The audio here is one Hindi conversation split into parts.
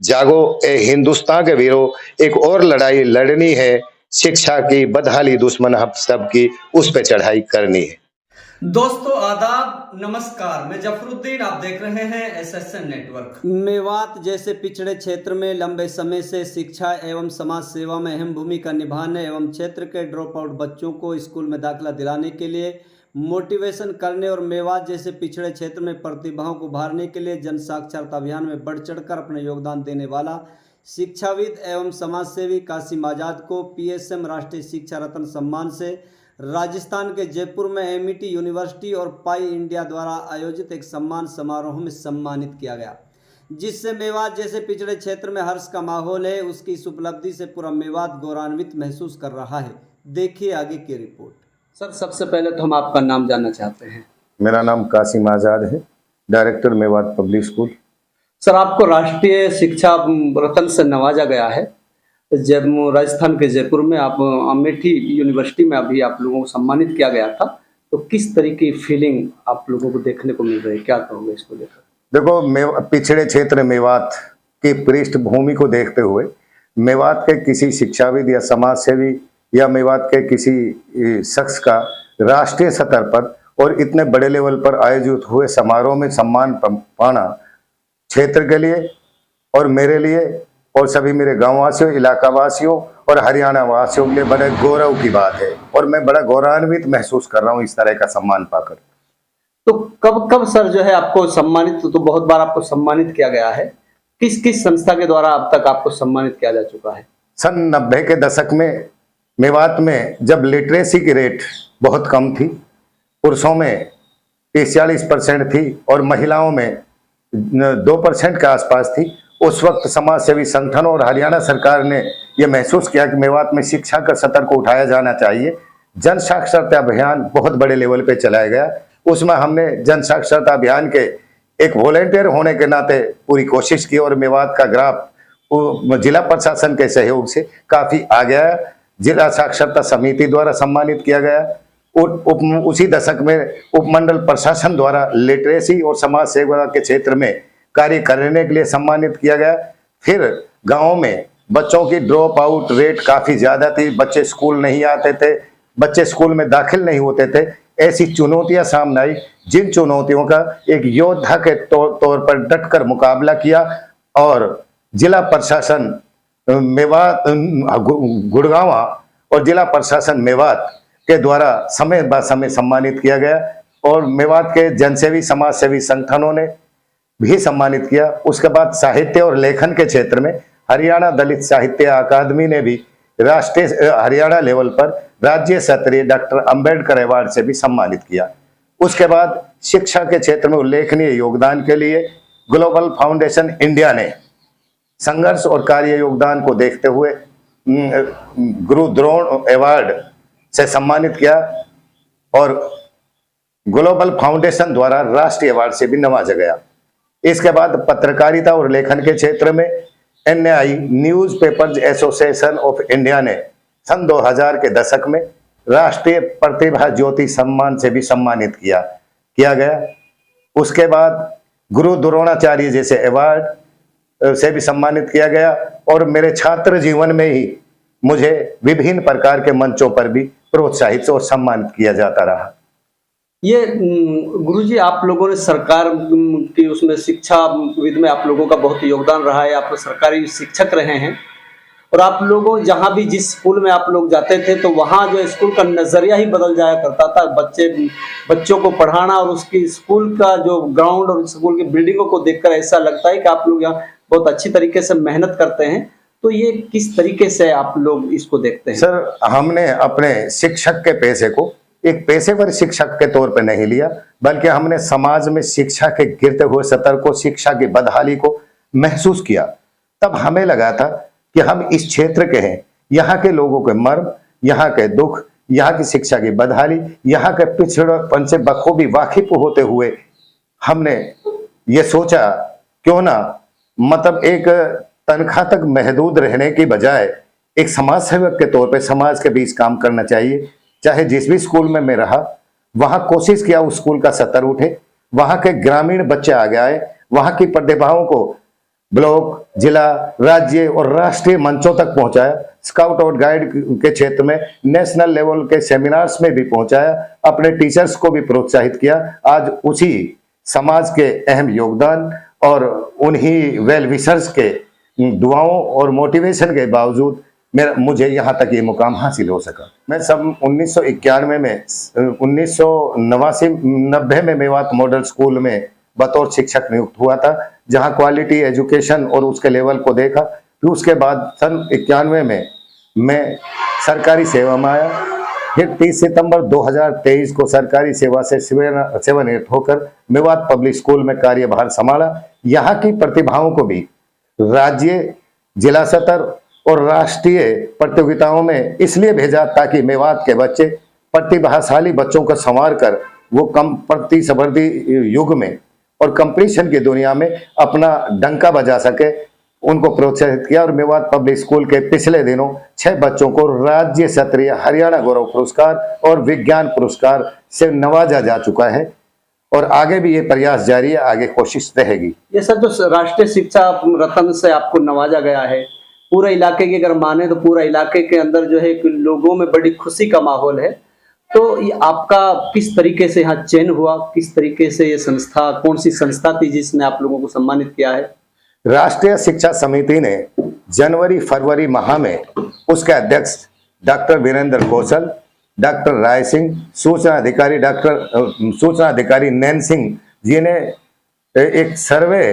जागो ए हिंदुस्तान के वीरों, एक और लड़ाई लड़नी है, शिक्षा की बदहाली दुश्मन हम सबकी, उस पे चढ़ाई करनी है। दोस्तों आदाब नमस्कार, मैं जफरुद्दीन, आप देख रहे हैं एसएसएन नेटवर्क। मेवात जैसे पिछड़े क्षेत्र में लंबे समय से शिक्षा एवं समाज सेवा में अहम भूमिका निभाने एवं क्षेत्र के ड्रॉप आउट बच्चों को स्कूल में दाखिला दिलाने के लिए मोटिवेशन करने और मेवात जैसे पिछड़े क्षेत्र में प्रतिभाओं को उभारने के लिए जन साक्षरता अभियान में बढ़ चढ़कर अपने योगदान देने वाला शिक्षाविद एवं समाजसेवी कासिम आजाद को पीएसएम राष्ट्रीय शिक्षा रत्न सम्मान से राजस्थान के जयपुर में एमईटी यूनिवर्सिटी और पाई इंडिया द्वारा आयोजित एक सम्मान समारोह में सम्मानित किया गया, जिससे मेवात जैसे पिछड़े क्षेत्र में हर्ष का माहौल है। उसकी इस उपलब्धि से पूरा मेवात गौरवान्वित महसूस कर रहा है। देखिए आगे की रिपोर्ट। सर, सबसे पहले तो हम आपका नाम जानना चाहते हैं। मेरा नाम कासिम आजाद है, director Mewat public school. Sir, आपको राष्ट्रीय शिक्षा रत्न से नवाजा गया है। जब राजस्थान के जयपुर में आप अमेठी यूनिवर्सिटी में अभी आप लोगों को सम्मानित किया गया था, तो किस तरह की फीलिंग आप लोगों को देखने को मिल रही है, क्या कहोगे इसको लेकर? देखो, पिछड़े क्षेत्र मेवात की पृष्ठभूमि को देखते हुए मेवात के किसी शिक्षाविद या समाज सेवी या मेवात के किसी शख्स का राष्ट्रीय स्तर पर और इतने बड़े लेवल पर आयोजित हुए समारोह में सम्मान पाना क्षेत्र के लिए और मेरे लिए और सभी मेरे गाँव वासियों, इलाका वासियों और हरियाणा वासियों के लिए बड़े गौरव की बात है और मैं बड़ा गौरवान्वित महसूस कर रहा हूँ इस तरह का सम्मान पाकर। तो कब कब सर जो है आपको सम्मानित, तो बहुत बार आपको सम्मानित किया गया है, किस किस संस्था के द्वारा अब तक आपको सम्मानित किया जा चुका है? सन 90 के दशक में मेवात में जब लिटरेसी की रेट बहुत कम थी, पुरुषों में 30-40% थी और महिलाओं में 2% के आसपास थी, उस वक्त समाज सेवी संगठनों और हरियाणा सरकार ने यह महसूस किया कि मेवात में शिक्षा का स्तर को उठाया जाना चाहिए। जन साक्षरता अभियान बहुत बड़े लेवल पे चलाया गया। उसमें हमने जन साक्षरता अभियान के एक वॉलेंटियर होने के नाते पूरी कोशिश की और मेवात का ग्राफ जिला प्रशासन के सहयोग से काफ़ी आ गया। जिला साक्षरता समिति द्वारा सम्मानित किया गया। उसी दशक में उपमंडल प्रशासन द्वारा लिटरेसी और समाज सेवा के क्षेत्र में कार्य करने के लिए सम्मानित किया गया। फिर गाँव में बच्चों की ड्रॉप आउट रेट काफ़ी ज़्यादा थी, बच्चे स्कूल नहीं आते थे, बच्चे स्कूल में दाखिल नहीं होते थे। ऐसी चुनौतियां सामने आई, जिन चुनौतियों का एक योद्धा के तौर पर डटकर मुकाबला किया और जिला प्रशासन मेवात गुड़गांव और जिला प्रशासन मेवात के द्वारा समय ब समय सम्मानित किया गया और मेवात के जनसेवी समाज सेवी संगठनों ने भी सम्मानित किया। उसके बाद साहित्य और लेखन के क्षेत्र में हरियाणा दलित साहित्य अकादमी ने भी राष्ट्रीय हरियाणा लेवल पर राज्य स्तरीय डॉक्टर अंबेडकर अवार्ड से भी सम्मानित किया। उसके बाद शिक्षा के क्षेत्र में उल्लेखनीय योगदान के लिए ग्लोबल फाउंडेशन इंडिया ने संघर्ष और कार्य योगदान को देखते हुए गुरु द्रोण अवार्ड से सम्मानित किया और ग्लोबल फाउंडेशन द्वारा राष्ट्रीय अवार्ड से भी नवाजा गया। इसके बाद पत्रकारिता और लेखन के क्षेत्र में ANI newspapers association of India ने सन 2000 के दशक में राष्ट्रीय प्रतिभा ज्योति सम्मान से भी सम्मानित किया गया। उसके बाद गुरु द्रोणाचार्य जैसे अवार्ड से भी सम्मानित किया गया और मेरे छात्र जीवन में ही मुझे विभिन्न प्रकार के मंचों पर भी प्रोत्साहित और सम्मानित किया जाता रहा। ये गुरुजी, आप लोगों ने सरकार की उसमें शिक्षा विद में आप लोगों का बहुत योगदान रहा है। आप सरकारी शिक्षक रहे हैं और आप लोगों जहाँ भी जिस स्कूल में आप लोग जाते थे तो वहाँ जो स्कूल का नज़रिया ही बदल जाया करता था। बच्चों को पढ़ाना और उसकी स्कूल का जो ग्राउंड और स्कूल की बिल्डिंगों को देखकर ऐसा लगता है कि आप लोग यहाँ बहुत अच्छी तरीके से मेहनत करते हैं। तो ये किस तरीके से आप लोग इसको देखते हैं? सर, हमने अपने शिक्षक के पैसे को एक पेशेवर शिक्षक के तौर पर नहीं लिया, बल्कि हमने समाज में शिक्षा के गिरते हुए स्तर को, शिक्षा की बदहाली को महसूस किया। तब हमें लगा था कि हम इस क्षेत्र के हैं, यहाँ के लोगों के मर्म, यहाँ के दुख, यहाँ की शिक्षा की बदहाली, यहाँ के पिछड़ेपन से बखूबी वाकिफ होते हुए हमने ये सोचा क्यों ना मतलब एक तनख्वाह तक महदूद रहने की बजाय एक समाज सेवक के तौर पे समाज के बीच काम करना चाहिए। चाहे जिस भी स्कूल में मैं रहा वहाँ कोशिश किया उस स्कूल का स्तर उठे, वहाँ के ग्रामीण बच्चे आगे आए, वहाँ की प्रतिभाओं को ब्लॉक, जिला, राज्य और राष्ट्रीय मंचों तक पहुंचाया। स्काउट और गाइड के क्षेत्र में नेशनल लेवल के सेमिनार्स में भी पहुंचाया। अपने टीचर्स को भी प्रोत्साहित किया। आज उसी समाज के अहम योगदान और उन्हीं वेल विशर्स के दुआओं और मोटिवेशन के बावजूद मुझे यहाँ तक ये मुकाम हासिल हो सका। मैं सब 1991 में 1990 में मेवात मॉडल स्कूल में बतौर शिक्षक नियुक्त हुआ था, जहाँ क्वालिटी एजुकेशन और उसके लेवल को देखा। फिर उसके बाद सन 91 में मैं सरकारी सेवा में आया। फिर 30 सितंबर 2023 को सरकारी सेवा से सेवानिवृत्त होकर मेवात पब्लिक स्कूल में कार्यभार संभाला। यहाँ की प्रतिभाओं को भी राज्य, जिला स्तर और राष्ट्रीय प्रतियोगिताओं में इसलिए भेजा ताकि मेवात के बच्चे प्रतिभाशाली बच्चों को संवार कर वो कम प्रतिस्पर्धी युग में और कंपटीशन की दुनिया में अपना डंका बजा सके, उनको प्रोत्साहित किया। और मेवात पब्लिक स्कूल के पिछले दिनों 6 बच्चों को राज्य स्तरीय हरियाणा गौरव पुरस्कार और विज्ञान पुरस्कार से नवाजा जा चुका है और आगे भी ये प्रयास जारी है, आगे कोशिश रहेगी। ये सर जो राष्ट्रीय शिक्षा रत्न से आपको नवाजा गया है, पूरे इलाके की अगर माने तो पूरा इलाके के अंदर जो है लोगों में बड़ी खुशी का माहौल है। तो ये आपका किस तरीके से यहाँ चयन हुआ, किस तरीके से ये संस्था, कौन सी संस्था थी जिसने आप लोगों को सम्मानित किया है? राष्ट्रीय शिक्षा समिति ने जनवरी-फरवरी माह में उसके अध्यक्ष डॉक्टर वीरेंद्र कौशल, डॉक्टर राय सिंह, सूचना अधिकारी नैन सिंह जी ने एक सर्वे,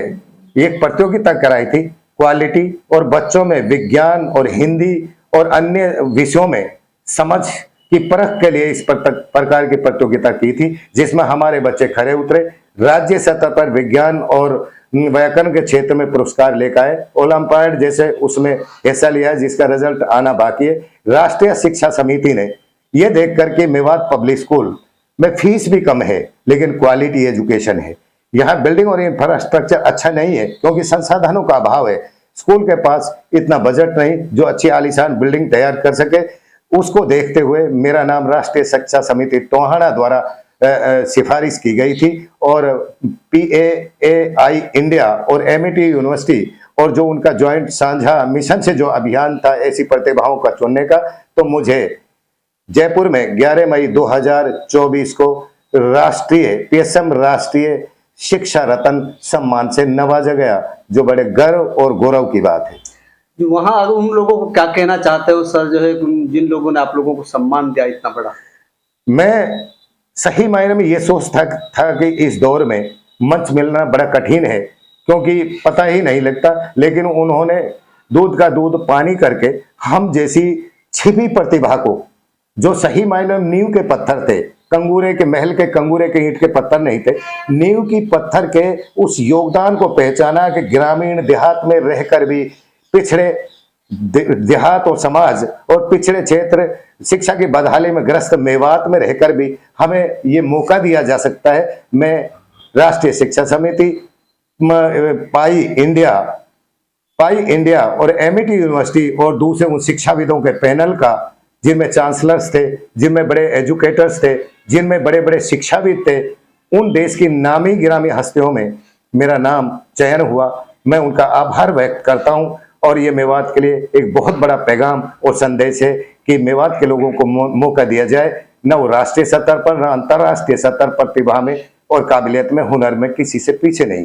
एक प्रतियोगिता कराई थी क्वालिटी और बच्चों में विज्ञान और हिंदी और अन्य विषयों में समझ की परख के लिए इस प्रकार की प्रतियोगिता की थी, जिसमें हमारे बच्चे खरे उतरे। राज्य स्तर पर विज्ञान और व्याकरण के क्षेत्र में पुरस्कार लेकर आए। ओलंपियाड जैसे उसमें हिस्सा लिया है, जिसका रिजल्ट आना बाकी है। राष्ट्रीय शिक्षा समिति ने यह देख करके मेवात पब्लिक स्कूल में फीस भी कम है लेकिन क्वालिटी एजुकेशन है, यहाँ बिल्डिंग और इंफ्रास्ट्रक्चर अच्छा नहीं है क्योंकि संसाधनों का अभाव है, स्कूल के पास इतना बजट नहीं जो अच्छी आलीशान बिल्डिंग तैयार कर सके। उसको देखते हुए मेरा नाम राष्ट्रीय शिक्षा समिति टोहाना द्वारा सिफारिश की गई थी और PAAI इंडिया और MIT यूनिवर्सिटी और जो उनका ज्वाइंट साझा मिशन से जो अभियान था ऐसी प्रतिभाओं का चुनने का, तो मुझे जयपुर में 11 मई 2024 को राष्ट्रीय PSM राष्ट्रीय शिक्षा रत्न सम्मान से नवाजा गया, जो बड़े गर्व और गौरव की बात है। वहाँ उन लोगों को क्या कहना चाहते हो सर, जो है जिन लोगों ने आप लोगों को सम्मान दिया इतना बड़ा? मैं सही मायने में ये सोचता था कि इस दौर में मंच मिलना बड़ा कठिन है क्योंकि पता ही नहीं लगता, लेकिन उन्होंने दूध का दूध पानी करके हम जैसी छिपी प्रतिभा को, जो सही मायने में नींव के पत्थर थे, कंगूरे के महल के कंगूरे के ईंट के पत्थर नहीं थे, नींव की पत्थर के उस योगदान को पहचाना कि ग्रामीण देहात में रहकर भी पिछड़े देहात और समाज और पिछड़े क्षेत्र शिक्षा की बदहाली में ग्रस्त मेवात में रहकर भी हमें ये मौका दिया जा सकता है। मैं राष्ट्रीय शिक्षा समिति, पाई इंडिया और MIT यूनिवर्सिटी और दूसरे उन शिक्षाविदों के पैनल का, जिनमें चांसलर्स थे, जिनमें बड़े एजुकेटर्स थे, जिनमें बड़े बड़े शिक्षाविद थे, उन देश की नामी गिरामी हस्तियों में मेरा नाम चयन हुआ। मैं उनका आभार व्यक्त करता हूं और ये मेवात के लिए एक बहुत बड़ा पैगाम और संदेश है कि मेवात के लोगों को मौका दिया जाए, न वो राष्ट्रीय स्तर पर न अंतर्राष्ट्रीय स्तर पर प्रतिभा में और काबिलियत में, हुनर में किसी से पीछे नहीं।